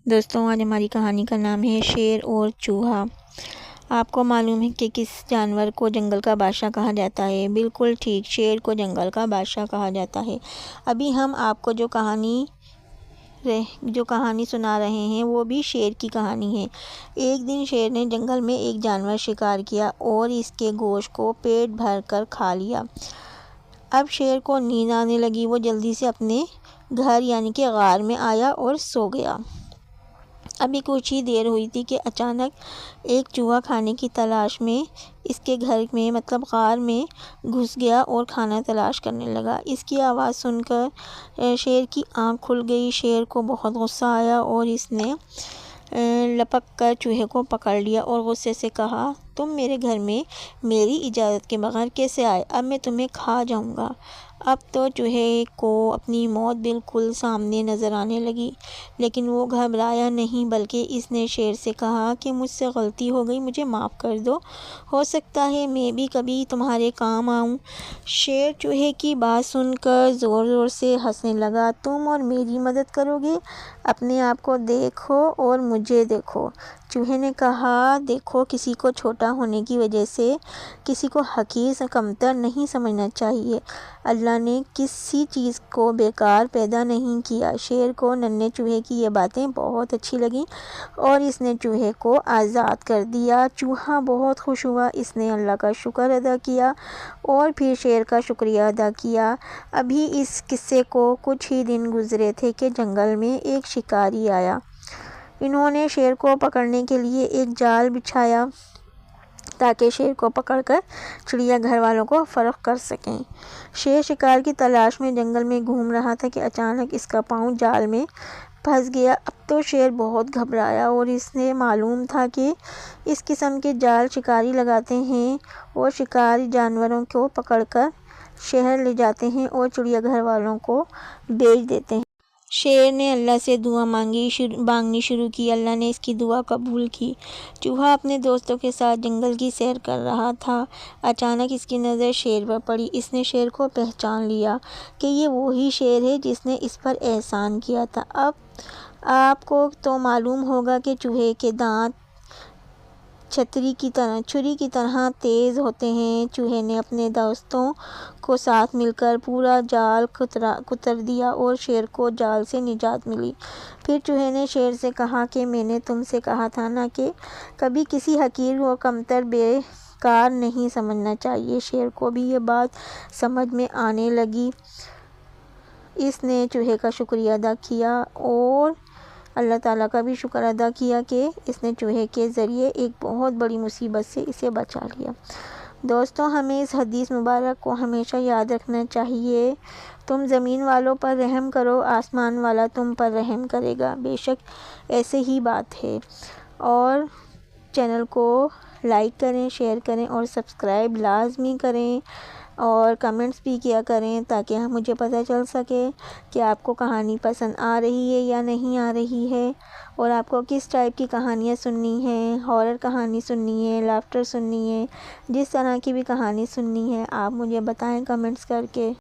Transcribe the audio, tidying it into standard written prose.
دوستوں، آج ہماری کہانی کا نام ہے شیر اور چوہا۔ آپ کو معلوم ہے کہ کس جانور کو جنگل کا بادشاہ کہا جاتا ہے؟ بالکل ٹھیک، شیر کو جنگل کا بادشاہ کہا جاتا ہے۔ ابھی ہم آپ کو جو کہانی سنا رہے ہیں وہ بھی شیر کی کہانی ہے۔ ایک دن شیر نے جنگل میں ایک جانور شکار کیا اور اس کے گوشت کو پیٹ بھر کر کھا لیا۔ اب شیر کو نیند آنے لگی۔ وہ جلدی سے اپنے گھر یعنی کہ غار میں آیا اور سو گیا۔ ابھی کچھ ہی دیر ہوئی تھی کہ اچانک ایک چوہا کھانے کی تلاش میں اس کے گھر میں مطلب غار میں گھس گیا اور کھانا تلاش کرنے لگا۔ اس کی آواز سن کر شیر کی آنکھ کھل گئی۔ شیر کو بہت غصہ آیا اور اس نے لپک کر چوہے کو پکڑ لیا اور غصے سے کہا، تم میرے گھر میں میری اجازت کے بغیر کیسے آئے؟ اب میں تمہیں کھا جاؤں گا۔ اب تو چوہے کو اپنی موت بالکل سامنے نظر آنے لگی، لیکن وہ گھبرایا نہیں بلکہ اس نے شیر سے کہا کہ مجھ سے غلطی ہو گئی، مجھے معاف کر دو، ہو سکتا ہے میں بھی کبھی تمہارے کام آؤں۔ شیر چوہے کی بات سن کر زور زور سے ہنسنے لگا، تم اور میری مدد کرو گے؟ اپنے آپ کو دیکھو اور مجھے دیکھو۔ چوہے نے کہا، دیکھو، کسی کو چھوٹا ہونے کی وجہ سے کسی کو حقیر کمتر نہیں سمجھنا چاہیے۔ اللہ نے کسی چیز کو بیکار پیدا نہیں کیا۔ شیر کو ننھے چوہے کی یہ باتیں بہت اچھی لگیں اور اس نے چوہے کو آزاد کر دیا۔ چوہا بہت خوش ہوا۔ اس نے اللہ کا شکر ادا کیا اور پھر شیر کا شکریہ ادا کیا۔ ابھی اس قصے کو کچھ ہی دن گزرے تھے کہ جنگل میں ایک شکاری آیا۔ انہوں نے شیر کو پکڑنے کے لیے ایک جال بچھایا تاکہ شیر کو پکڑ کر چڑیا گھر والوں کو فروخت کر سکیں۔ شیر شکار کی تلاش میں جنگل میں گھوم رہا تھا کہ اچانک اس کا پاؤں جال میں پھنس گیا۔ اب تو شیر بہت گھبرایا اور اسے معلوم تھا کہ اس قسم کے جال شکاری لگاتے ہیں اور شکاری جانوروں کو پکڑ کر شہر لے جاتے ہیں اور چڑیا گھر والوں کو بیچ دیتے ہیں۔ شیر نے اللہ سے دعا مانگنی شروع کی۔ اللہ نے اس کی دعا قبول کی۔ چوہا اپنے دوستوں کے ساتھ جنگل کی سیر کر رہا تھا۔ اچانک اس کی نظر شیر پر پڑی۔ اس نے شیر کو پہچان لیا کہ یہ وہی شیر ہے جس نے اس پر احسان کیا تھا۔ اب آپ کو تو معلوم ہوگا کہ چوہے کے دانت چھری کی طرح تیز ہوتے ہیں۔ چوہے نے اپنے دوستوں کو ساتھ مل کر پورا جال کتر دیا اور شیر کو جال سے نجات ملی۔ پھر چوہے نے شیر سے کہا کہ میں نے تم سے کہا تھا نا کہ کبھی کسی حقیر و کمتر بیکار نہیں سمجھنا چاہیے۔ شیر کو بھی یہ بات سمجھ میں آنے لگی۔ اس نے چوہے کا شکریہ ادا کیا اور اللہ تعالیٰ کا بھی شکر ادا کیا کہ اس نے چوہے کے ذریعے ایک بہت بڑی مصیبت سے اسے بچا لیا۔ دوستوں، ہمیں اس حدیث مبارک کو ہمیشہ یاد رکھنا چاہیے، تم زمین والوں پر رحم کرو، آسمان والا تم پر رحم کرے گا۔ بے شک ایسے ہی بات ہے۔ اور چینل کو لائک کریں، شیئر کریں اور سبسکرائب لازمی کریں اور کمنٹس بھی کیا کریں تاکہ مجھے پتہ چل سکے کہ آپ کو کہانی پسند آ رہی ہے یا نہیں آ رہی ہے اور آپ کو کس ٹائپ کی کہانیاں سننی ہیں، ہارر کہانی سننی ہے، لافٹر سننی ہے، جس طرح کی بھی کہانی سننی ہے آپ مجھے بتائیں کمنٹس کر کے۔